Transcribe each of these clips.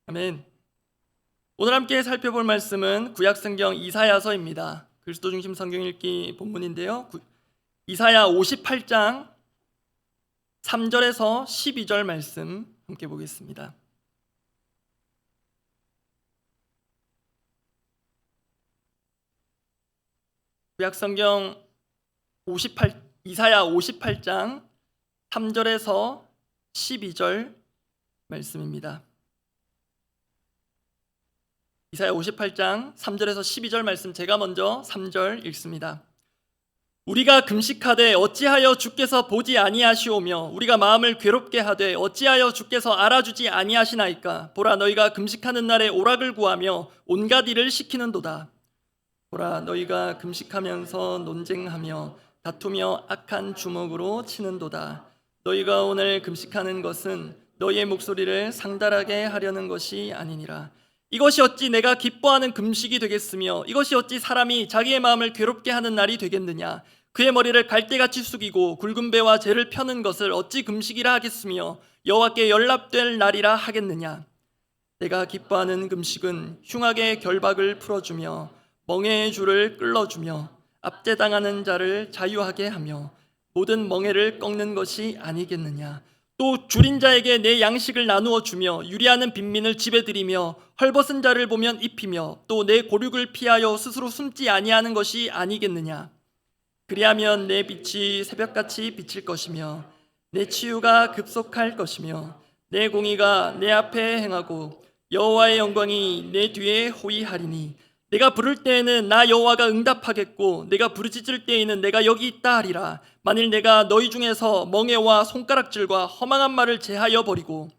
아멘. 오늘 함께 살펴볼 말씀은 구약성경 이사야서입니다. 그리스도 중심 성경 읽기 본문인데요. 이사야 58장 3절에서 12절 말씀 함께 보겠습니다. 구약성경 이사야 58장 3절에서 12절 말씀입니다. 이사야 58장 3절에서 12절 말씀, 제가 먼저 3절 읽습니다. 우리가 금식하되 어찌하여 주께서 보지 아니하시오며 우리가 마음을 괴롭게 하되 어찌하여 주께서 알아주지 아니하시나이까. 보라, 너희가 금식하는 날에 오락을 구하며 온갖 일을 시키는도다. 보라, 너희가 금식하면서 논쟁하며 다투며 악한 주먹으로 치는도다. 너희가 오늘 금식하는 것은 너희의 목소리를 상달하게 하려는 것이 아니니라. 이것이 어찌 내가 기뻐하는 금식이 되겠으며 이것이 어찌 사람이 자기의 마음을 괴롭게 하는 날이 되겠느냐. 그의 머리를 갈대같이 숙이고 굵은 배와 재를 펴는 것을 어찌 금식이라 하겠으며 여호와께 연락될 날이라 하겠느냐. 내가 기뻐하는 금식은 흉악의 결박을 풀어주며 멍에의 줄을 끌어주며 압제당하는 자를 자유하게 하며 모든 멍에를 꺾는 것이 아니겠느냐. 또 줄인 자에게 내 양식을 나누어 주며 유리하는 빈민을 집에 들이며 헐벗은 자를 보면 입히며 또 내 고륙을 피하여 스스로 숨지 아니하는 것이 아니겠느냐. 그리하면 내 빛이 새벽같이 비칠 것이며 내 치유가 급속할 것이며 내 공의가 내 앞에 행하고 여호와의 영광이 내 뒤에 호위하리니 내가 부를 때에는 나 여호와가 응답하겠고 내가 부르짖을 때에는 내가 여기 있다 하리라. 만일 내가 너희 중에서 멍에와 손가락질과 허망한 말을 제하여 버리고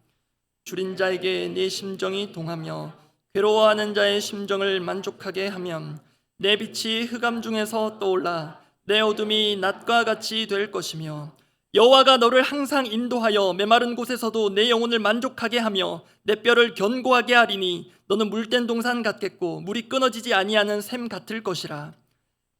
줄인 자에게 내 심정이 동하며 괴로워하는 자의 심정을 만족하게 하면 내 빛이 흑암 중에서 떠올라 내 어둠이 낮과 같이 될 것이며 여호와가 너를 항상 인도하여 메마른 곳에서도 내 영혼을 만족하게 하며 내 뼈를 견고하게 하리니 너는 물된 동산 같겠고 물이 끊어지지 아니하는 샘 같을 것이라.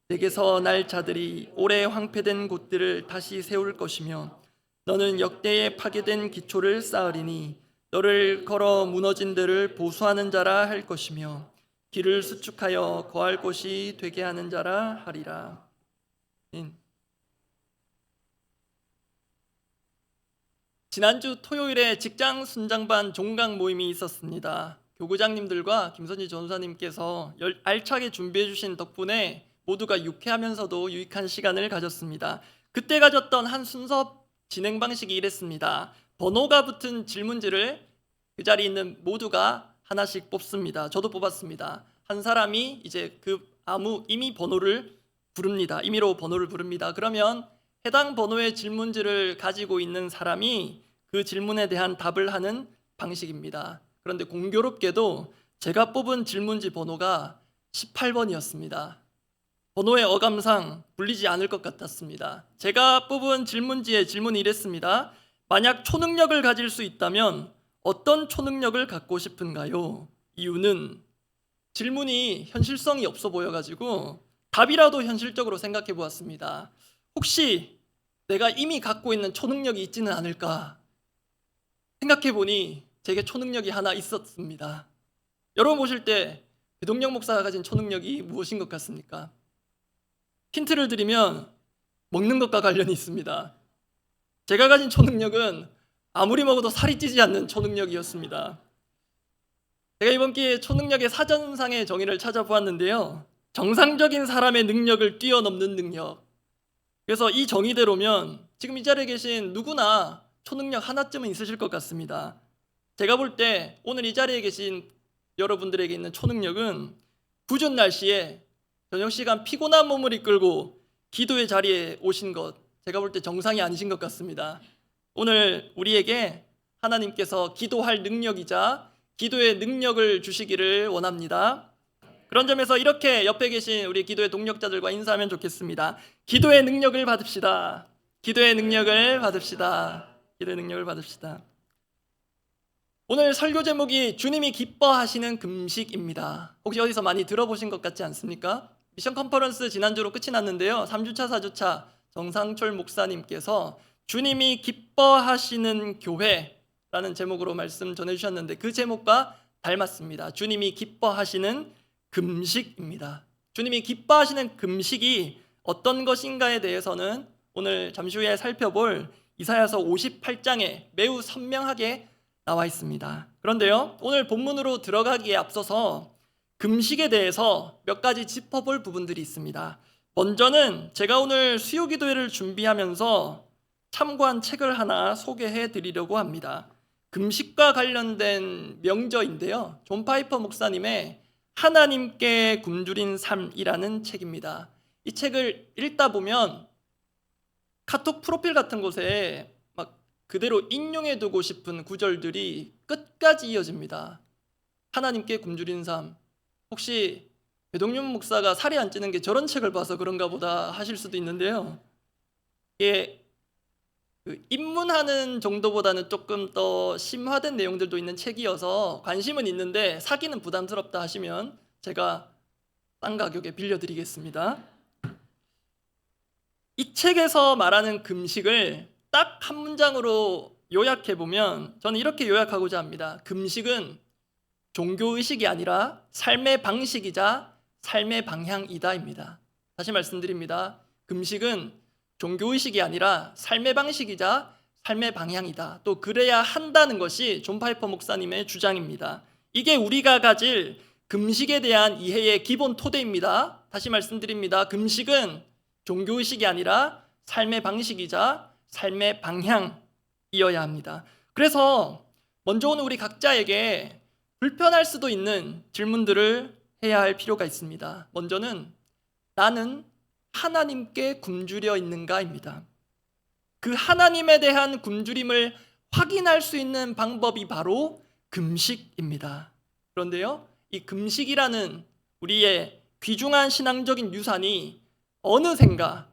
내게서 날 자들이 오래 황폐된 곳들을 다시 세울 것이며 너는 역대에 파괴된 기초를 쌓으리니 너를 걸어 무너진 데를 보수하는 자라 할 것이며 길을 수축하여 거할 곳이 되게 하는 자라 하리라. 지난주 토요일에 직장 순장반 종강 모임이 있었습니다. 교구장님들과 김선지 전사님께서 알차게 준비해 주신 덕분에 모두가 유쾌하면서도 유익한 시간을 가졌습니다. 그때 가졌던 한 순서 진행 방식이 이랬습니다. 번호가 붙은 질문지를 그 자리에 있는 모두가 하나씩 뽑습니다. 저도 뽑았습니다. 한 사람이 이제 임의 번호를 부릅니다. 임의로 번호를 부릅니다. 그러면 해당 번호의 질문지를 가지고 있는 사람이 그 질문에 대한 답을 하는 방식입니다. 그런데 공교롭게도 제가 뽑은 질문지 번호가 18번이었습니다. 번호의 어감상 불리지 않을 것 같았습니다. 제가 뽑은 질문지의 질문이 이랬습니다. 만약 초능력을 가질 수 있다면 어떤 초능력을 갖고 싶은가요? 이유는 질문이 현실성이 없어 보여가지고 답이라도 현실적으로 생각해 보았습니다. 혹시 내가 이미 갖고 있는 초능력이 있지는 않을까? 생각해 보니 제게 초능력이 하나 있었습니다. 여러분 보실 때 배동영 목사가 가진 초능력이 무엇인 것 같습니까? 힌트를 드리면 먹는 것과 관련이 있습니다. 제가 가진 초능력은 아무리 먹어도 살이 찌지 않는 초능력이었습니다. 제가 이번 기회에 초능력의 사전상의 정의를 찾아보았는데요. 정상적인 사람의 능력을 뛰어넘는 능력. 그래서 이 정의대로면 지금 이 자리에 계신 누구나 초능력 하나쯤은 있으실 것 같습니다. 제가 볼 때 오늘 이 자리에 계신 여러분들에게 있는 초능력은 궂은 날씨에 저녁 시간 피곤한 몸을 이끌고 기도의 자리에 오신 것, 제가 볼 때 정상이 아니신 것 같습니다. 오늘 우리에게 하나님께서 기도할 능력이자 기도의 능력을 주시기를 원합니다. 그런 점에서 이렇게 옆에 계신 우리 기도의 동력자들과 인사하면 좋겠습니다. 기도의 능력을 받읍시다. 기도의 능력을 받읍시다. 기도의 능력을 받읍시다. 오늘 설교 제목이 주님이 기뻐하시는 금식입니다. 혹시 어디서 많이 들어보신 것 같지 않습니까? 미션 컨퍼런스 지난주로 끝이 났는데요. 3주차, 4주차 정상철 목사님께서 주님이 기뻐하시는 교회라는 제목으로 말씀 전해주셨는데 그 제목과 닮았습니다. 주님이 기뻐하시는 금식입니다. 주님이 기뻐하시는 금식이 어떤 것인가에 대해서는 오늘 잠시 후에 살펴볼 이사야서 58장에 매우 선명하게 나와 있습니다. 그런데요, 오늘 본문으로 들어가기에 앞서서 금식에 대해서 몇 가지 짚어볼 부분들이 있습니다. 먼저는 제가 오늘 수요기도회를 준비하면서 참고한 책을 하나 소개해 드리려고 합니다. 금식과 관련된 명저인데요, 존 파이퍼 목사님의 하나님께 굶주린 삶이라는 책입니다. 이 책을 읽다 보면 카톡 프로필 같은 곳에 막 그대로 인용해 두고 싶은 구절들이 끝까지 이어집니다. 하나님께 굶주린 삶. 혹시 배동윤 목사가 살이 안 찌는 게 저런 책을 봐서 그런가 보다 하실 수도 있는데요, 이게 입문하는 정도보다는 조금 더 심화된 내용들도 있는 책이어서 관심은 있는데 사기는 부담스럽다 하시면 제가 싼 가격에 빌려드리겠습니다. 이 책에서 말하는 금식을 딱 한 문장으로 요약해보면 저는 이렇게 요약하고자 합니다. 금식은 종교의식이 아니라 삶의 방식이자 삶의 방향이다입니다. 다시 말씀드립니다. 금식은 종교의식이 아니라 삶의 방식이자 삶의 방향이다. 또 그래야 한다는 것이 존 파이퍼 목사님의 주장입니다. 이게 우리가 가질 금식에 대한 이해의 기본 토대입니다. 다시 말씀드립니다. 금식은 종교의식이 아니라 삶의 방식이자 삶의 방향이어야 합니다. 그래서 먼저 오늘 우리 각자에게 불편할 수도 있는 질문들을 해야 할 필요가 있습니다. 먼저는 나는 하나님께 굶주려 있는가입니다. 그 하나님에 대한 굶주림을 확인할 수 있는 방법이 바로 금식입니다. 그런데요, 이 금식이라는 우리의 귀중한 신앙적인 유산이 어느샌가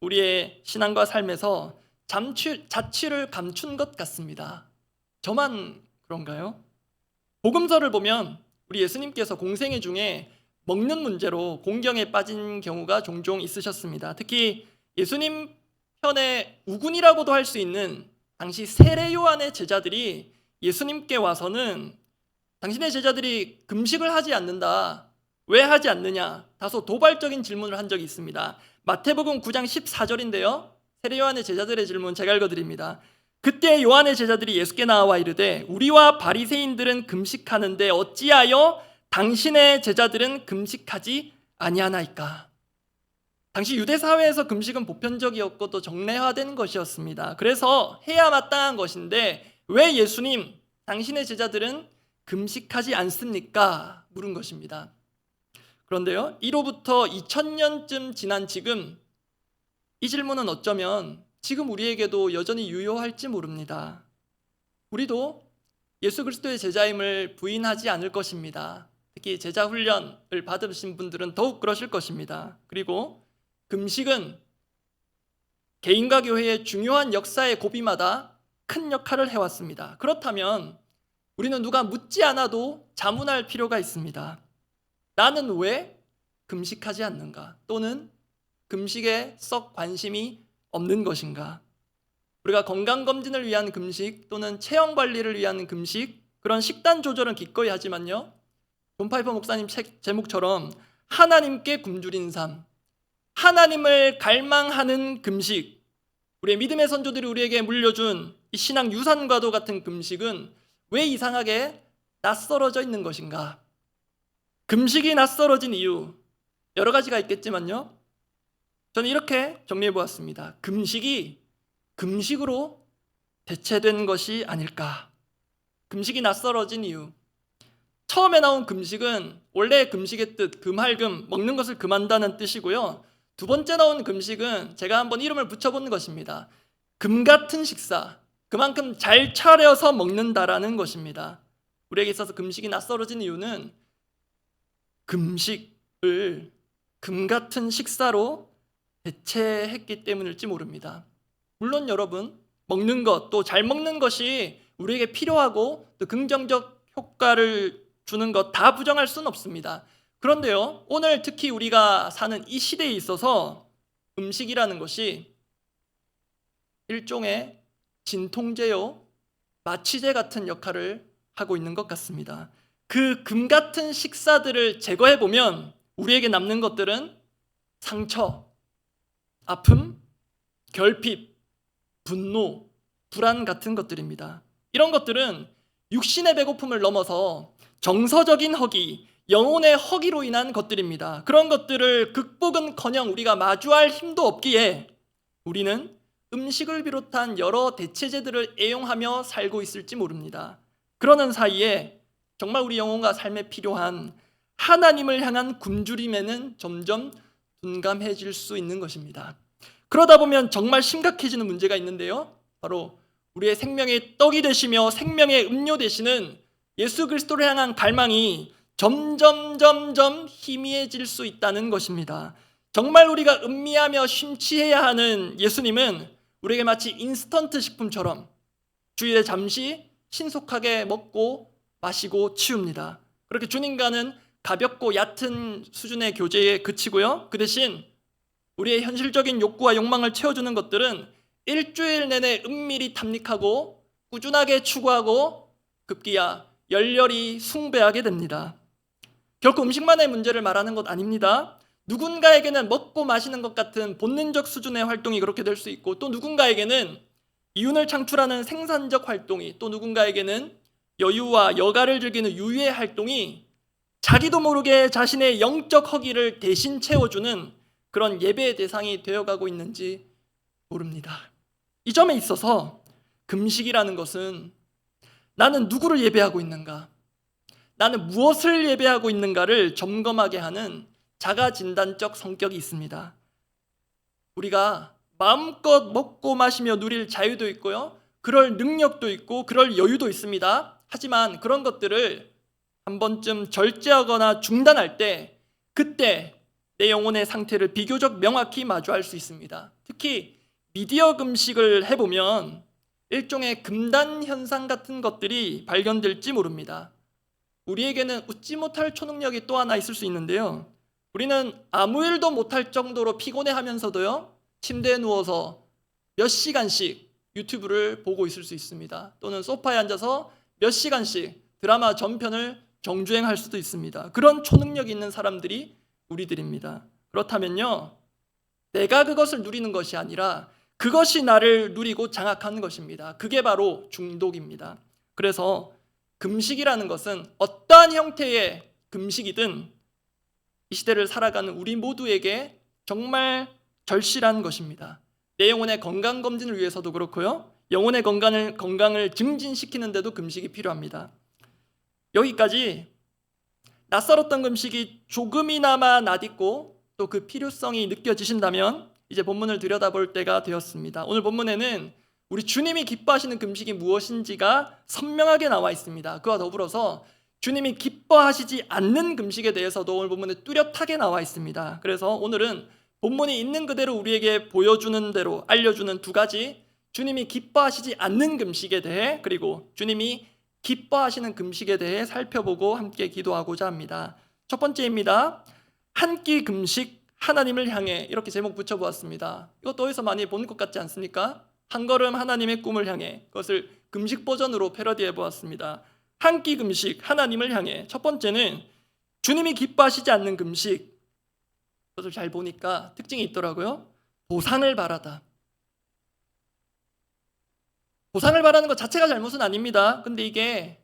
우리의 신앙과 삶에서 자취를 감춘 것 같습니다. 저만 그런가요? 복음서를 보면 우리 예수님께서 공생애 중에 먹는 문제로 공경에 빠진 경우가 종종 있으셨습니다. 특히 예수님 편의 우군이라고도 할 수 있는 당시 세례 요한의 제자들이 예수님께 와서는 당신의 제자들이 금식을 하지 않는다, 왜 하지 않느냐, 다소 도발적인 질문을 한 적이 있습니다. 마태복음 9장 14절인데요, 세례 요한의 제자들의 질문 제가 읽어드립니다. 그때 요한의 제자들이 예수께 나와 이르되 우리와 바리새인들은 금식하는데 어찌하여 당신의 제자들은 금식하지 아니하나이까. 당시 유대 사회에서 금식은 보편적이었고 또 정례화된 것이었습니다. 그래서 해야 마땅한 것인데 왜 예수님, 당신의 제자들은 금식하지 않습니까? 물은 것입니다. 그런데요, 이로부터 2000년쯤 지난 지금 이 질문은 어쩌면 지금 우리에게도 여전히 유효할지 모릅니다. 우리도 예수 그리스도의 제자임을 부인하지 않을 것입니다. 특히 제자 훈련을 받으신 분들은 더욱 그러실 것입니다. 그리고 금식은 개인과 교회의 중요한 역사의 고비마다 큰 역할을 해왔습니다. 그렇다면 우리는 누가 묻지 않아도 자문할 필요가 있습니다. 나는 왜 금식하지 않는가? 또는 금식에 썩 관심이 없는 것인가? 우리가 건강검진을 위한 금식 또는 체형관리를 위한 금식, 그런 식단 조절은 기꺼이 하지만요, 존 파이퍼 목사님 책 제목처럼 하나님께 굶주린 삶, 하나님을 갈망하는 금식, 우리의 믿음의 선조들이 우리에게 물려준 이 신앙 유산과도 같은 금식은 왜 이상하게 낯설어져 있는 것인가? 금식이 낯설어진 이유 여러 가지가 있겠지만요, 저는 이렇게 정리해 보았습니다. 금식이 금식으로 대체된 것이 아닐까. 금식이 낯설어진 이유, 처음에 나온 금식은 원래 금식의 뜻, 금할금, 먹는 것을 금한다는 뜻이고요. 두 번째 나온 금식은 제가 한번 이름을 붙여본 것입니다. 금 같은 식사, 그만큼 잘 차려서 먹는다라는 것입니다. 우리에게 있어서 금식이 낯설어진 이유는 금식을 금 같은 식사로 대체했기 때문일지 모릅니다. 물론 여러분, 먹는 것, 또 잘 먹는 것이 우리에게 필요하고 또 긍정적 효과를 주는 것 다 부정할 수는 없습니다. 그런데요, 오늘 특히 우리가 사는 이 시대에 있어서 음식이라는 것이 일종의 진통제요, 마취제 같은 역할을 하고 있는 것 같습니다. 그 금 같은 식사들을 제거해 보면 우리에게 남는 것들은 상처, 아픔, 결핍, 분노, 불안 같은 것들입니다. 이런 것들은 육신의 배고픔을 넘어서 정서적인 허기, 영혼의 허기로 인한 것들입니다. 그런 것들을 극복은커녕 우리가 마주할 힘도 없기에 우리는 음식을 비롯한 여러 대체제들을 애용하며 살고 있을지 모릅니다. 그러는 사이에 정말 우리 영혼과 삶에 필요한 하나님을 향한 굶주림에는 점점 둔감해질 수 있는 것입니다. 그러다 보면 정말 심각해지는 문제가 있는데요. 바로 우리의 생명의 떡이 되시며 생명의 음료 되시는 예수 그리스도를 향한 갈망이 점점 희미해질 수 있다는 것입니다. 정말 우리가 음미하며 심취해야 하는 예수님은 우리에게 마치 인스턴트 식품처럼 주일에 잠시 신속하게 먹고 마시고 치웁니다. 그렇게 주님과는 가볍고 얕은 수준의 교제에 그치고요. 그 대신 우리의 현실적인 욕구와 욕망을 채워주는 것들은 일주일 내내 은밀히 탐닉하고 꾸준하게 추구하고 급기야 열렬히 숭배하게 됩니다. 결코 음식만의 문제를 말하는 것 아닙니다. 누군가에게는 먹고 마시는 것 같은 본능적 수준의 활동이 그렇게 될 수 있고, 또 누군가에게는 이윤을 창출하는 생산적 활동이, 또 누군가에게는 여유와 여가를 즐기는 유유의 활동이 자기도 모르게 자신의 영적 허기를 대신 채워주는 그런 예배의 대상이 되어가고 있는지 모릅니다. 이 점에 있어서 금식이라는 것은 나는 누구를 예배하고 있는가, 나는 무엇을 예배하고 있는가를 점검하게 하는 자가진단적 성격이 있습니다. 우리가 마음껏 먹고 마시며 누릴 자유도 있고요, 그럴 능력도 있고 그럴 여유도 있습니다. 하지만 그런 것들을 한 번쯤 절제하거나 중단할 때 그때 내 영혼의 상태를 비교적 명확히 마주할 수 있습니다. 특히 미디어 금식을 해보면 일종의 금단 현상 같은 것들이 발견될지 모릅니다. 우리에게는 웃지 못할 초능력이 또 하나 있을 수 있는데요. 우리는 아무 일도 못할 정도로 피곤해하면서도요, 침대에 누워서 몇 시간씩 유튜브를 보고 있을 수 있습니다. 또는 소파에 앉아서 몇 시간씩 드라마 전편을 정주행할 수도 있습니다. 그런 초능력이 있는 사람들이 우리들입니다. 그렇다면요, 내가 그것을 누리는 것이 아니라 그것이 나를 누리고 장악하는 것입니다. 그게 바로 중독입니다. 그래서 금식이라는 것은 어떠한 형태의 금식이든 이 시대를 살아가는 우리 모두에게 정말 절실한 것입니다. 내 영혼의 건강검진을 위해서도 그렇고요, 영혼의 건강을 증진시키는 데도 금식이 필요합니다. 여기까지 낯설었던 금식이 조금이나마 낯익고 또 그 필요성이 느껴지신다면 이제 본문을 들여다볼 때가 되었습니다. 오늘 본문에는 우리 주님이 기뻐하시는 금식이 무엇인지가 선명하게 나와 있습니다. 그와 더불어서 주님이 기뻐하시지 않는 금식에 대해서도 오늘 본문에 뚜렷하게 나와 있습니다. 그래서 오늘은 본문이 있는 그대로 우리에게 보여주는 대로 알려주는 두 가지, 주님이 기뻐하시지 않는 금식에 대해, 그리고 주님이 기뻐하시는 금식에 대해 살펴보고 함께 기도하고자 합니다. 첫 번째입니다. 한 끼 금식 하나님을 향해, 이렇게 제목 붙여보았습니다. 이것도 어디서 많이 본 것 같지 않습니까? 한 걸음 하나님의 꿈을 향해, 그것을 금식 버전으로 패러디해 보았습니다. 한 끼 금식 하나님을 향해. 첫 번째는 주님이 기뻐하시지 않는 금식, 그것을 잘 보니까 특징이 있더라고요. 보상을 바라다. 보상을 바라는 것 자체가 잘못은 아닙니다. 근데 이게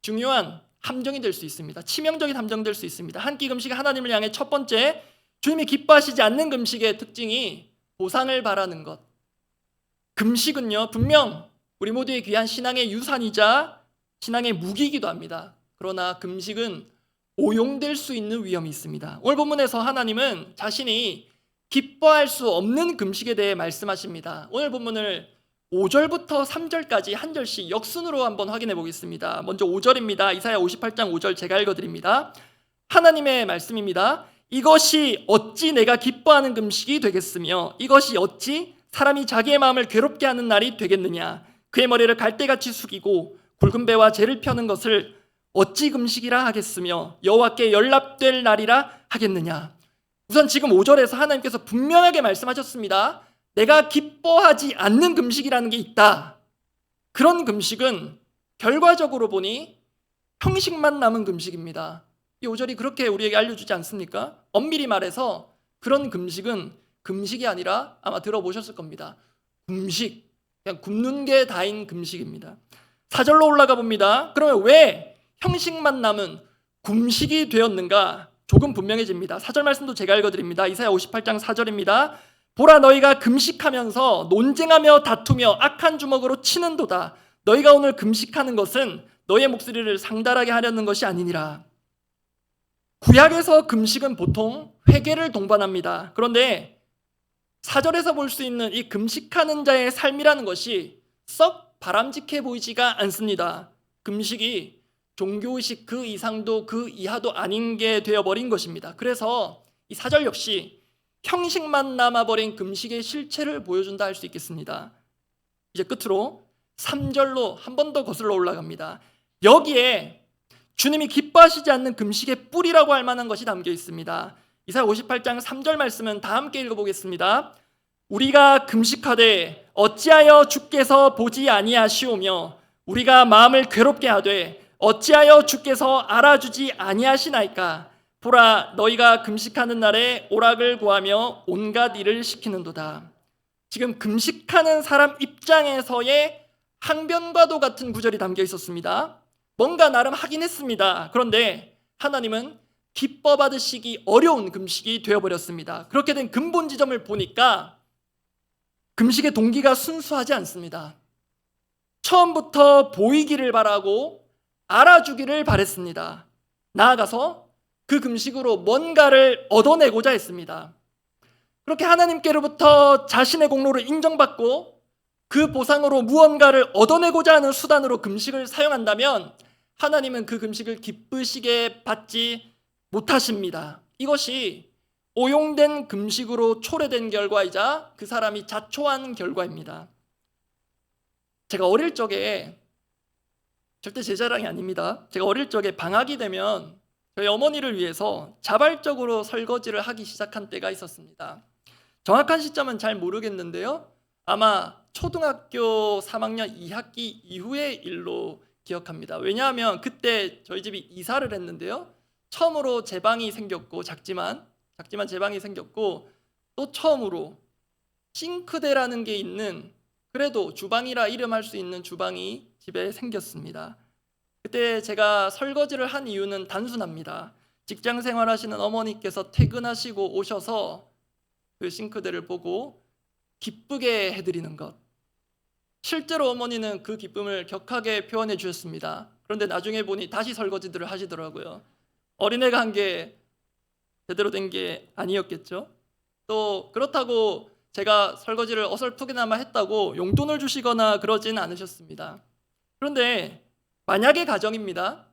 중요한 함정이 될 수 있습니다. 치명적인 함정이 될 수 있습니다. 한 끼 금식 하나님을 향해 첫 번째, 주님이 기뻐하시지 않는 금식의 특징이 보상을 바라는 것. 금식은요, 분명 우리 모두의 귀한 신앙의 유산이자 신앙의 무기이기도 합니다. 그러나 금식은 오용될 수 있는 위험이 있습니다. 오늘 본문에서 하나님은 자신이 기뻐할 수 없는 금식에 대해 말씀하십니다. 오늘 본문을 5절부터 3절까지 한 절씩 역순으로 한번 확인해 보겠습니다. 먼저 5절입니다. 이사야 58장 5절 제가 읽어드립니다. 하나님의 말씀입니다. 이것이 어찌 내가 기뻐하는 금식이 되겠으며 이것이 어찌 사람이 자기의 마음을 괴롭게 하는 날이 되겠느냐. 그의 머리를 갈대같이 숙이고 굵은 배와 재를 펴는 것을 어찌 금식이라 하겠으며 여호와께 연락될 날이라 하겠느냐. 우선 지금 5절에서 하나님께서 분명하게 말씀하셨습니다. 내가 기뻐하지 않는 금식이라는 게 있다. 그런 금식은 결과적으로 보니 형식만 남은 금식입니다. 이 5절이 그렇게 우리에게 알려주지 않습니까? 엄밀히 말해서 그런 금식은 금식이 아니라 아마 들어보셨을 겁니다. 굶식, 그냥 굶는 게 다인 금식입니다. 4절로 올라가 봅니다. 그러면 왜 형식만 남은 굶식이 되었는가? 조금 분명해집니다. 4절 말씀도 제가 읽어드립니다. 이사야 58장 4절입니다. 보라, 너희가 금식하면서 논쟁하며 다투며 악한 주먹으로 치는도다. 너희가 오늘 금식하는 것은 너희의 목소리를 상달하게 하려는 것이 아니니라. 구약에서 금식은 보통 회개를 동반합니다. 그런데 4절에서 볼 수 있는 이 금식하는 자의 삶이라는 것이 썩 바람직해 보이지가 않습니다. 금식이 종교의식 그 이상도 그 이하도 아닌 게 되어버린 것입니다. 그래서 이 4절 역시 형식만 남아버린 금식의 실체를 보여준다 할 수 있겠습니다. 이제 끝으로 3절로 한 번 더 거슬러 올라갑니다. 여기에 주님이 기뻐하시지 않는 금식의 뿌리라고 할 만한 것이 담겨 있습니다. 이사야 58장 3절 말씀은 다 함께 읽어보겠습니다. 우리가 금식하되 어찌하여 주께서 보지 아니하시오며 우리가 마음을 괴롭게 하되 어찌하여 주께서 알아주지 아니하시나이까. 보라, 너희가 금식하는 날에 오락을 구하며 온갖 일을 시키는도다. 지금 금식하는 사람 입장에서의 항변과도 같은 구절이 담겨 있었습니다. 뭔가 나름 하긴 했습니다. 그런데 하나님은 기뻐 받으시기 어려운 금식이 되어버렸습니다. 그렇게 된 근본 지점을 보니까 금식의 동기가 순수하지 않습니다. 처음부터 보이기를 바라고 알아주기를 바랬습니다. 나아가서 그 금식으로 뭔가를 얻어내고자 했습니다. 그렇게 하나님께로부터 자신의 공로를 인정받고 그 보상으로 무언가를 얻어내고자 하는 수단으로 금식을 사용한다면 하나님은 그 금식을 기쁘시게 받지 못하십니다. 이것이 오용된 금식으로 초래된 결과이자 그 사람이 자초한 결과입니다. 제가 어릴 적에, 절대 제 자랑이 아닙니다, 제가 어릴 적에 방학이 되면 저희 어머니를 위해서 자발적으로 설거지를 하기 시작한 때가 있었습니다. 정확한 시점은 잘 모르겠는데요, 아마 초등학교 3학년 2학기 이후의 일로 기억합니다. 왜냐하면 그때 저희 집이 이사를 했는데요, 처음으로 제 방이 생겼고, 작지만 제 방이 생겼고, 또 처음으로 싱크대라는 게 있는, 그래도 주방이라 이름할 수 있는 주방이 집에 생겼습니다. 그때 제가 설거지를 한 이유는 단순합니다. 직장 생활하시는 어머니께서 퇴근하시고 오셔서 그 싱크대를 보고 기쁘게 해드리는 것. 실제로 어머니는 그 기쁨을 격하게 표현해 주셨습니다. 그런데 나중에 보니 다시 설거지들을 하시더라고요. 어린애가 한 게 제대로 된 게 아니었겠죠. 또 그렇다고 제가 설거지를 어설프게나마 했다고 용돈을 주시거나 그러지는 않으셨습니다. 그런데 만약의 가정입니다.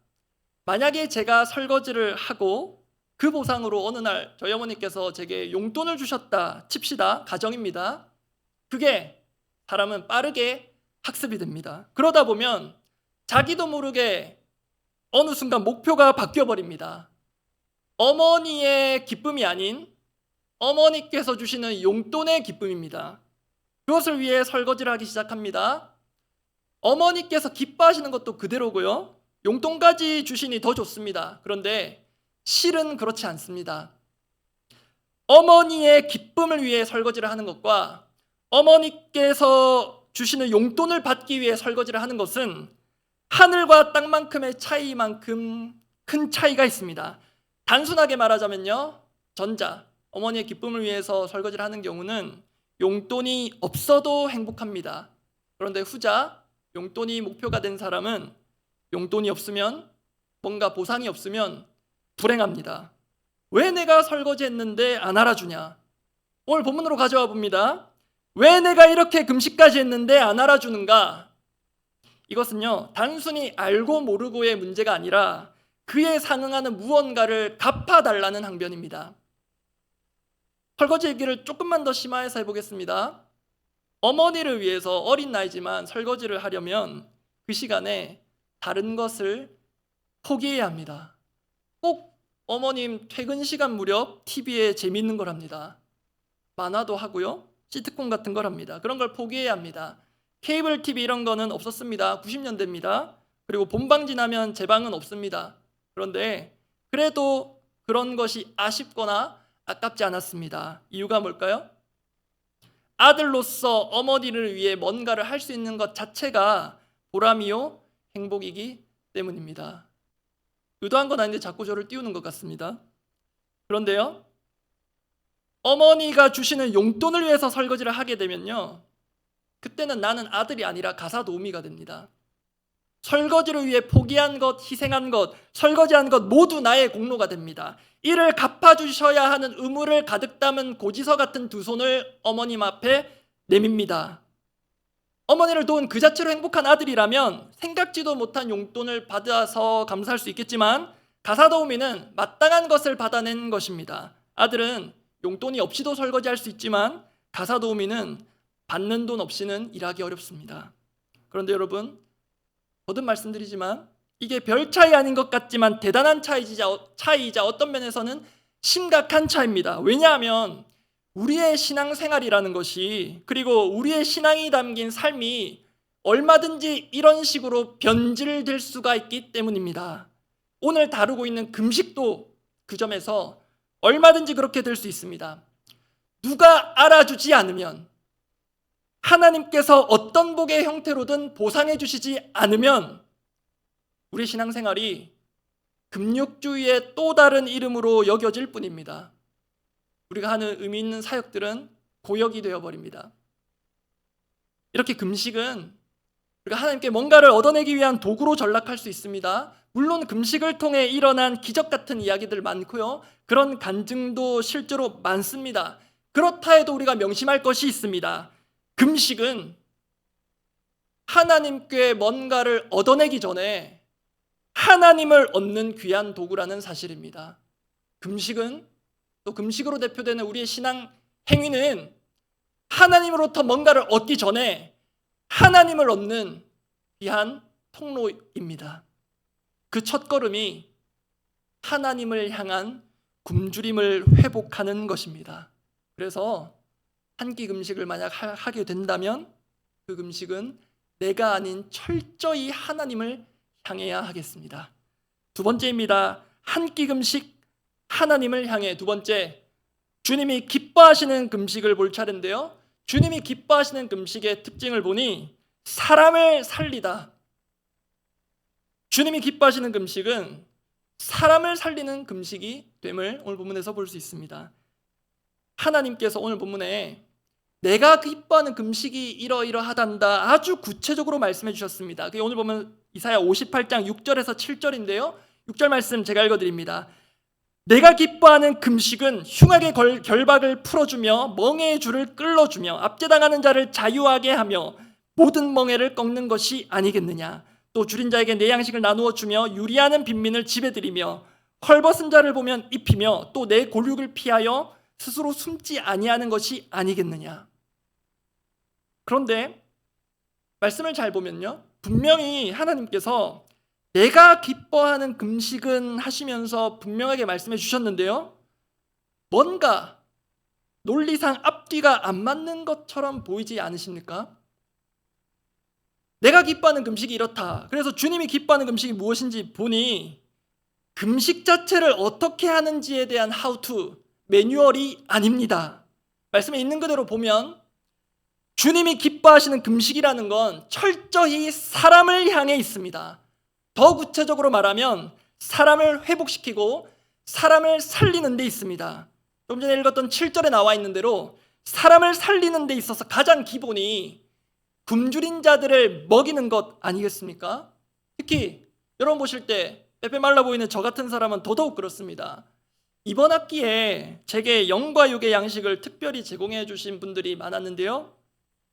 만약에 제가 설거지를 하고 그 보상으로 어느 날 저희 어머니께서 제게 용돈을 주셨다 칩시다. 가정입니다. 그게 사람은 빠르게 학습이 됩니다. 그러다 보면 자기도 모르게 어느 순간 목표가 바뀌어버립니다. 어머니의 기쁨이 아닌 어머니께서 주시는 용돈의 기쁨입니다. 그것을 위해 설거지를 하기 시작합니다. 어머니께서 기뻐하시는 것도 그대로고요, 용돈까지 주시니 더 좋습니다. 그런데 실은 그렇지 않습니다. 어머니의 기쁨을 위해 설거지를 하는 것과 어머니께서 주시는 용돈을 받기 위해 설거지를 하는 것은 하늘과 땅만큼의 차이만큼 큰 차이가 있습니다. 단순하게 말하자면요, 전자, 어머니의 기쁨을 위해서 설거지를 하는 경우는 용돈이 없어도 행복합니다. 그런데 후자, 용돈이 목표가 된 사람은 용돈이 없으면, 뭔가 보상이 없으면 불행합니다. 왜 내가 설거지했는데 안 알아주냐? 오늘 본문으로 가져와 봅니다. 왜 내가 이렇게 금식까지 했는데 안 알아주는가? 이것은요, 단순히 알고 모르고의 문제가 아니라 그에 상응하는 무언가를 갚아달라는 항변입니다. 설거지 얘기를 조금만 더 심화해서 해보겠습니다. 어머니를 위해서 어린 나이지만 설거지를 하려면 그 시간에 다른 것을 포기해야 합니다. 꼭 어머님 퇴근 시간 무렵 TV에 재미있는 걸 합니다. 만화도 하고요, 시트콤 같은 걸 합니다. 그런 걸 포기해야 합니다. 케이블 TV 이런 거는 없었습니다. 90년대입니다. 그리고 본방 지나면 제방은 없습니다. 그런데 그래도 그런 것이 아쉽거나 아깝지 않았습니다. 이유가 뭘까요? 아들로서 어머니를 위해 뭔가를 할 수 있는 것 자체가 보람이요 행복이기 때문입니다. 의도한 건 아닌데 자꾸 저를 띄우는 것 같습니다. 그런데요, 어머니가 주시는 용돈을 위해서 설거지를 하게 되면요, 그때는 나는 아들이 아니라 가사도우미가 됩니다. 설거지를 위해 포기한 것, 희생한 것, 설거지한 것 모두 나의 공로가 됩니다. 이를 갚아주셔야 하는 의무를 가득 담은 고지서 같은 두 손을 어머님 앞에 내밉니다. 어머니를 도운 그 자체로 행복한 아들이라면 생각지도 못한 용돈을 받아서 감사할 수 있겠지만, 가사도우미는 마땅한 것을 받아낸 것입니다. 아들은 용돈이 없이도 설거지할 수 있지만 가사도우미는 받는 돈 없이는 일하기 어렵습니다. 그런데 여러분, 거듭 말씀드리지만 이게 별 차이 아닌 것 같지만 대단한 차이이자 어떤 면에서는 심각한 차이입니다. 왜냐하면 우리의 신앙생활이라는 것이, 그리고 우리의 신앙이 담긴 삶이 얼마든지 이런 식으로 변질될 수가 있기 때문입니다. 오늘 다루고 있는 금식도 그 점에서 얼마든지 그렇게 될 수 있습니다. 누가 알아주지 않으면, 하나님께서 어떤 복의 형태로든 보상해 주시지 않으면 우리 신앙생활이 금욕주의의 또 다른 이름으로 여겨질 뿐입니다. 우리가 하는 의미 있는 사역들은 고역이 되어버립니다. 이렇게 금식은 우리가 하나님께 뭔가를 얻어내기 위한 도구로 전락할 수 있습니다. 물론 금식을 통해 일어난 기적 같은 이야기들 많고요, 그런 간증도 실제로 많습니다. 그렇다 해도 우리가 명심할 것이 있습니다. 금식은 하나님께 뭔가를 얻어내기 전에 하나님을 얻는 귀한 도구라는 사실입니다. 금식은, 또 금식으로 대표되는 우리의 신앙 행위는 하나님으로부터 뭔가를 얻기 전에 하나님을 얻는 귀한 통로입니다. 그 첫걸음이 하나님을 향한 굶주림을 회복하는 것입니다. 그래서 한 끼 금식을 만약 하게 된다면 그 금식은 내가 아닌 철저히 하나님을 향해야 하겠습니다. 두 번째입니다. 한 끼 금식, 하나님을 향해. 두 번째, 주님이 기뻐하시는 금식을 볼 차례인데요, 주님이 기뻐하시는 금식의 특징을 보니 사람을 살리다. 주님이 기뻐하시는 금식은 사람을 살리는 금식이 됨을 오늘 본문에서 볼 수 있습니다. 하나님께서 오늘 본문에 내가 기뻐하는 금식이 이러이러하단다 아주 구체적으로 말씀해 주셨습니다. 그게 오늘 보면 이사야 58장 6절에서 7절인데요 6절 말씀 제가 읽어드립니다. 내가 기뻐하는 금식은 흉악의 결박을 풀어주며 멍에의 줄을 끌어주며 압제당하는 자를 자유하게 하며 모든 멍에를 꺾는 것이 아니겠느냐. 또 줄인 자에게 내 양식을 나누어 주며 유리하는 빈민을 집에 들이며 헐벗은 자를 보면 입히며 또 내 골육을 피하여 스스로 숨지 아니하는 것이 아니겠느냐. 그런데 말씀을 잘 보면요, 분명히 하나님께서 내가 기뻐하는 금식은 하시면서 분명하게 말씀해 주셨는데요, 뭔가 논리상 앞뒤가 안 맞는 것처럼 보이지 않으십니까? 내가 기뻐하는 금식이 이렇다. 그래서 주님이 기뻐하는 금식이 무엇인지 보니 금식 자체를 어떻게 하는지에 대한 how to, 매뉴얼이 아닙니다. 말씀에 있는 그대로 보면 주님이 기뻐하시는 금식이라는 건 철저히 사람을 향해 있습니다. 더 구체적으로 말하면 사람을 회복시키고 사람을 살리는 데 있습니다. 좀 전에 읽었던 7절에 나와 있는 대로 사람을 살리는 데 있어서 가장 기본이 굶주린 자들을 먹이는 것 아니겠습니까? 특히 여러분 보실 때 빼빼 말라 보이는 저 같은 사람은 더더욱 그렇습니다. 이번 학기에 제게 영과 육의 양식을 특별히 제공해 주신 분들이 많았는데요,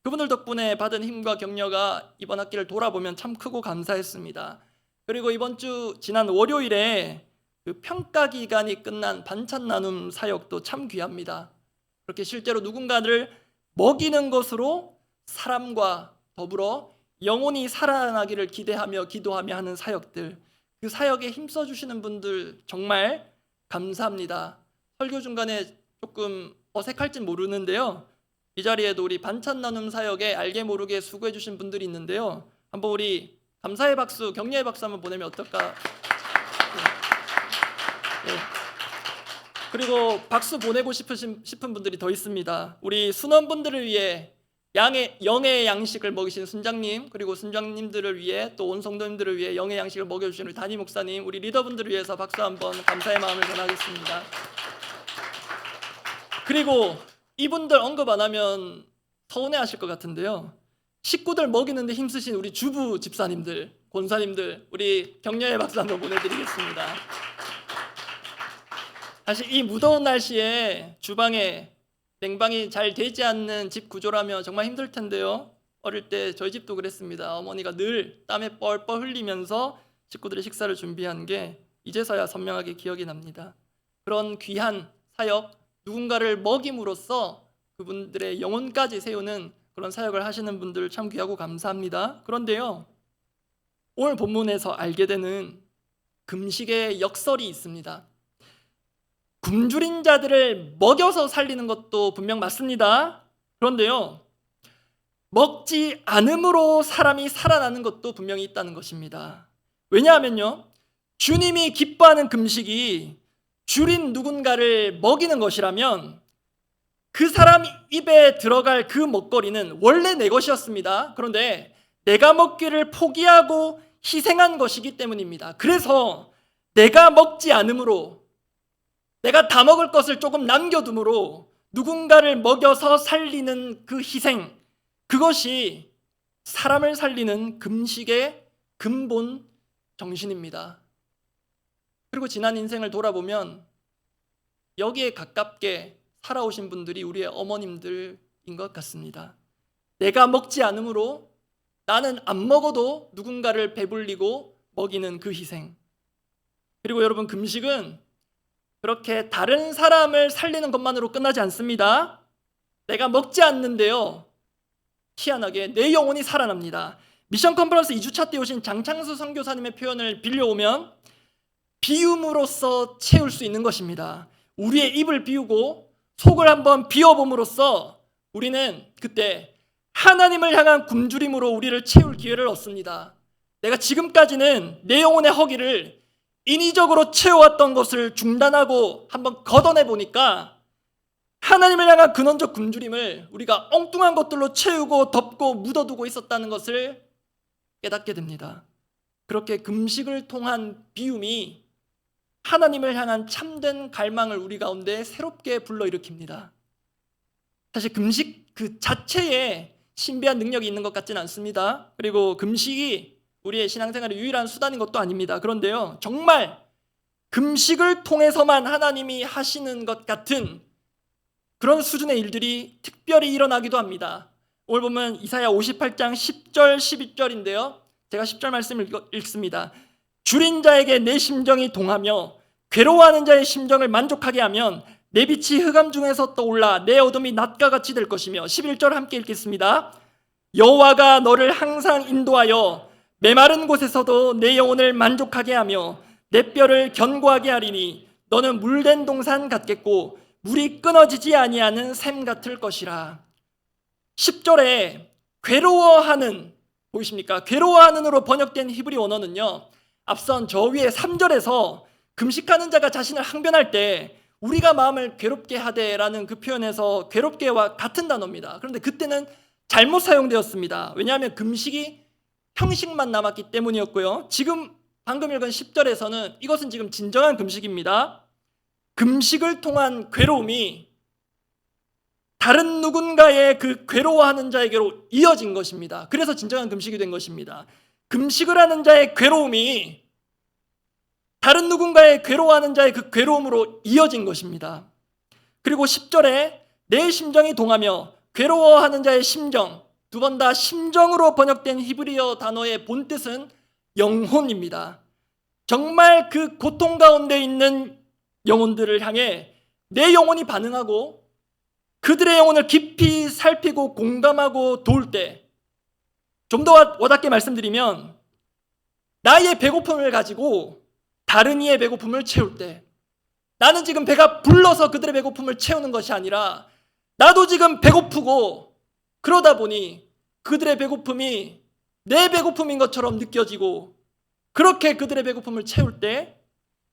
그분들 덕분에 받은 힘과 격려가 이번 학기를 돌아보면 참 크고 감사했습니다. 그리고 이번 주 지난 월요일에 그 평가 기간이 끝난 반찬 나눔 사역도 참 귀합니다. 그렇게 실제로 누군가를 먹이는 것으로 사람과 더불어 영혼이 살아나기를 기대하며 기도하며 하는 사역들, 그 사역에 힘써 주시는 분들 정말 감사합니다. 설교 중간에 조금 어색할진 모르는데요, 이 자리에도 우리 반찬 나눔 사역에 알게 모르게 수고해 주신 분들이 있는데요, 한번 우리 감사의 박수, 격려의 박수 한번 보내면 어떨까? 네. 네. 그리고 박수 보내고 싶은 분들이 더 있습니다. 우리 순원분들을 위해 영의 양식을 먹이신 순장님, 그리고 순장님들을 위해 또 온 성도님들을 위해 영의 양식을 먹여주신 우리 담임 목사님, 우리 리더분들을 위해서 박수 한번 감사의 마음을 전하겠습니다. 그리고 이분들 언급 안 하면 서운해하실 것 같은데요, 식구들 먹이는데 힘쓰신 우리 주부 집사님들, 권사님들, 우리 격려의 박수 한번 보내드리겠습니다. 사실 이 무더운 날씨에 주방에 냉방이 잘 되지 않는 집 구조라면 정말 힘들 텐데요, 어릴 때 저희 집도 그랬습니다. 어머니가 늘 땀에 뻘뻘 흘리면서 식구들의 식사를 준비한 게 이제서야 선명하게 기억이 납니다. 그런 귀한 사역, 누군가를 먹임으로써 그분들의 영혼까지 세우는 그런 사역을 하시는 분들 참 귀하고 감사합니다. 그런데요, 오늘 본문에서 알게 되는 금식의 역설이 있습니다. 굶주린 자들을 먹여서 살리는 것도 분명 맞습니다. 그런데요, 먹지 않음으로 사람이 살아나는 것도 분명히 있다는 것입니다. 왜냐하면요, 주님이 기뻐하는 금식이 줄인 누군가를 먹이는 것이라면 그 사람 입에 들어갈 그 먹거리는 원래 내 것이었습니다. 그런데 내가 먹기를 포기하고 희생한 것이기 때문입니다. 그래서 내가 먹지 않음으로, 내가 다 먹을 것을 조금 남겨둠으로 누군가를 먹여서 살리는 그 희생, 그것이 사람을 살리는 금식의 근본 정신입니다. 그리고 지난 인생을 돌아보면 여기에 가깝게 살아오신 분들이 우리의 어머님들인 것 같습니다. 내가 먹지 않으므로, 나는 안 먹어도 누군가를 배불리고 먹이는 그 희생. 그리고 여러분, 금식은 그렇게 다른 사람을 살리는 것만으로 끝나지 않습니다. 내가 먹지 않는데요, 희한하게 내 영혼이 살아납니다. 미션 컨퍼런스 2주차 때 오신 장창수 선교사님의 표현을 빌려오면 비움으로써 채울 수 있는 것입니다. 우리의 입을 비우고 속을 한번 비워봄으로써 우리는 그때 하나님을 향한 굶주림으로 우리를 채울 기회를 얻습니다. 내가 지금까지는 내 영혼의 허기를 인위적으로 채워왔던 것을 중단하고 한번 걷어내 보니까 하나님을 향한 근원적 굶주림을 우리가 엉뚱한 것들로 채우고 덮고 묻어두고 있었다는 것을 깨닫게 됩니다. 그렇게 금식을 통한 비움이 하나님을 향한 참된 갈망을 우리 가운데 새롭게 불러일으킵니다. 사실 금식 그 자체에 신비한 능력이 있는 것 같지는 않습니다. 그리고 금식이 우리의 신앙생활의 유일한 수단인 것도 아닙니다. 그런데요, 정말 금식을 통해서만 하나님이 하시는 것 같은 그런 수준의 일들이 특별히 일어나기도 합니다. 오늘 보면 이사야 58장 10절 11절인데요, 제가 10절 말씀을 읽습니다. 줄인 자에게 내 심정이 동하며 괴로워하는 자의 심정을 만족하게 하면 내 빛이 흑암 중에서 떠올라 내 어둠이 낮과 같이 될 것이며, 11절 함께 읽겠습니다. 여호와가 너를 항상 인도하여 메마른 곳에서도 내 영혼을 만족하게 하며 내 뼈를 견고하게 하리니 너는 물된 동산 같겠고 물이 끊어지지 아니하는 샘 같을 것이라. 10절에 괴로워하는, 보이십니까? 괴로워하는으로 번역된 히브리 원어는요, 앞선 저 위에 3절에서 금식하는 자가 자신을 항변할 때 우리가 마음을 괴롭게 하되라는 그 표현에서 괴롭게와 같은 단어입니다. 그런데 그때는 잘못 사용되었습니다. 왜냐하면 금식이 형식만 남았기 때문이었고요. 지금 방금 읽은 10절에서는 이것은 지금 진정한 금식입니다. 금식을 통한 괴로움이 다른 누군가의 그 괴로워하는 자에게로 이어진 것입니다. 그래서 진정한 금식이 된 것입니다. 금식을 하는 자의 괴로움이 다른 누군가의 괴로워하는 자의 그 괴로움으로 이어진 것입니다. 그리고 10절에 내 심정이 동하며 괴로워하는 자의 심정, 두 번 다 심정으로 번역된 히브리어 단어의 본뜻은 영혼입니다. 정말 그 고통 가운데 있는 영혼들을 향해 내 영혼이 반응하고 그들의 영혼을 깊이 살피고 공감하고 도울 때, 좀 더 와닿게 말씀드리면 나의 배고픔을 가지고 다른 이의 배고픔을 채울 때, 나는 지금 배가 불러서 그들의 배고픔을 채우는 것이 아니라 나도 지금 배고프고 그러다 보니 그들의 배고픔이 내 배고픔인 것처럼 느껴지고 그렇게 그들의 배고픔을 채울 때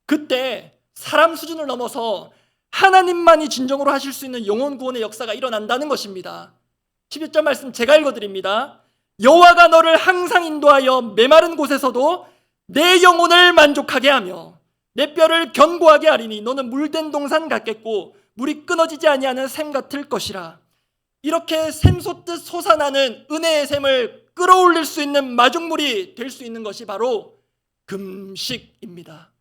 그때 사람 수준을 넘어서 하나님만이 진정으로 하실 수 있는 영혼 구원의 역사가 일어난다는 것입니다. 11절 말씀 제가 읽어드립니다. 여호와가 너를 항상 인도하여 메마른 곳에서도 내 영혼을 만족하게 하며 내 뼈를 견고하게 하리니 너는 물된 동산 같겠고 물이 끊어지지 아니하는 샘 같을 것이라. 이렇게 샘솟듯 솟아나는 은혜의 샘을 끌어올릴 수 있는 마중물이 될 수 있는 것이 바로 금식입니다.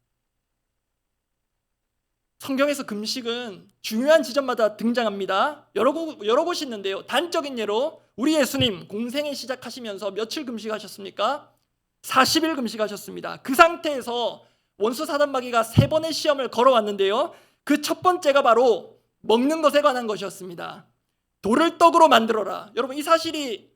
성경에서 금식은 중요한 지점마다 등장합니다. 여러 곳이 있는데요. 단적인 예로 우리 예수님 공생애 시작하시면서 며칠 금식하셨습니까? 40일 금식하셨습니다. 그 상태에서 원수 사단마귀가 3번의 시험을 걸어왔는데요. 그 첫 번째가 바로 먹는 것에 관한 것이었습니다. 돌을 떡으로 만들어라. 여러분 이 사실이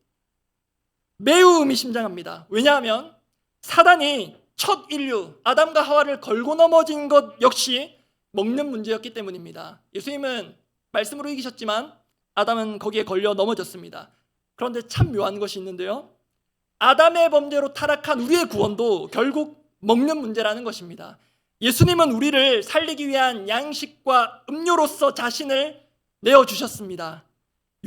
매우 의미심장합니다. 왜냐하면 사단이 첫 인류 아담과 하와를 걸고 넘어진 것 역시 먹는 문제였기 때문입니다. 예수님은 말씀으로 이기셨지만 아담은 거기에 걸려 넘어졌습니다. 그런데 참 묘한 것이 있는데요. 아담의 범죄로 타락한 우리의 구원도 결국 먹는 문제라는 것입니다. 예수님은 우리를 살리기 위한 양식과 음료로서 자신을 내어주셨습니다.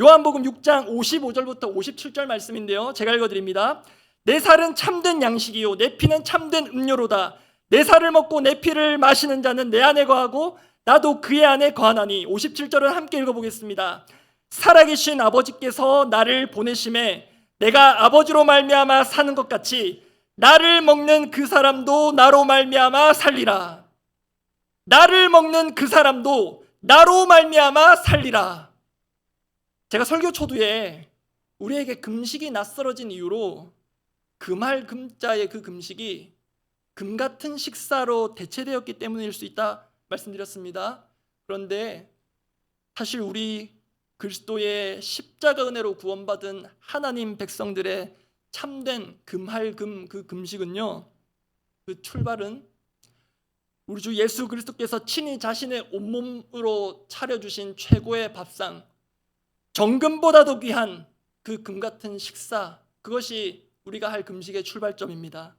요한복음 6장 55절부터 57절 말씀인데요. 제가 읽어드립니다. 내 살은 참된 양식이요 내 피는 참된 음료로다. 내 살을 먹고 내 피를 마시는 자는 내 안에 거하고 나도 그의 안에 거하나니. 57절을 함께 읽어보겠습니다. 살아계신 아버지께서 나를 보내심에 내가 아버지로 말미암아 사는 것 같이 나를 먹는 그 사람도 나로 말미암아 살리라. 나를 먹는 그 사람도 나로 말미암아 살리라. 제가 설교 초두에 우리에게 금식이 낯설어진 이유로 금할 금자의 그 금식이 금 같은 식사로 대체되었기 때문일 수 있다 말씀드렸습니다. 그런데 사실 우리 그리스도의 십자가 은혜로 구원받은 하나님 백성들의 참된 금할금 그 금식은요, 그 출발은 우리 주 예수 그리스도께서 친히 자신의 온몸으로 차려주신 최고의 밥상, 정금보다도 귀한 그 금 같은 식사, 그것이 우리가 할 금식의 출발점입니다.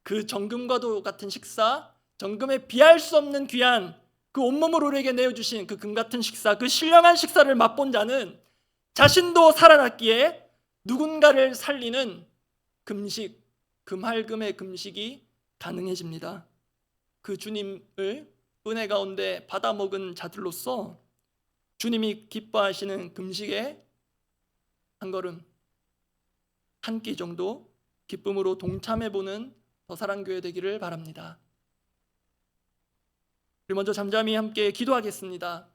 그 정금과도 같은 식사, 정금에 비할 수 없는 귀한 그 온몸을 우리에게 내어주신 그 금 같은 식사, 그 신령한 식사를 맛본 자는 자신도 살아났기에 누군가를 살리는 금식, 금할금의 금식이 가능해집니다. 그 주님을 은혜 가운데 받아먹은 자들로서 주님이 기뻐하시는 금식에 한 걸음, 한 끼 정도 기쁨으로 동참해보는 더사랑교회 되기를 바랍니다. 우리 먼저 잠잠히 함께 기도하겠습니다.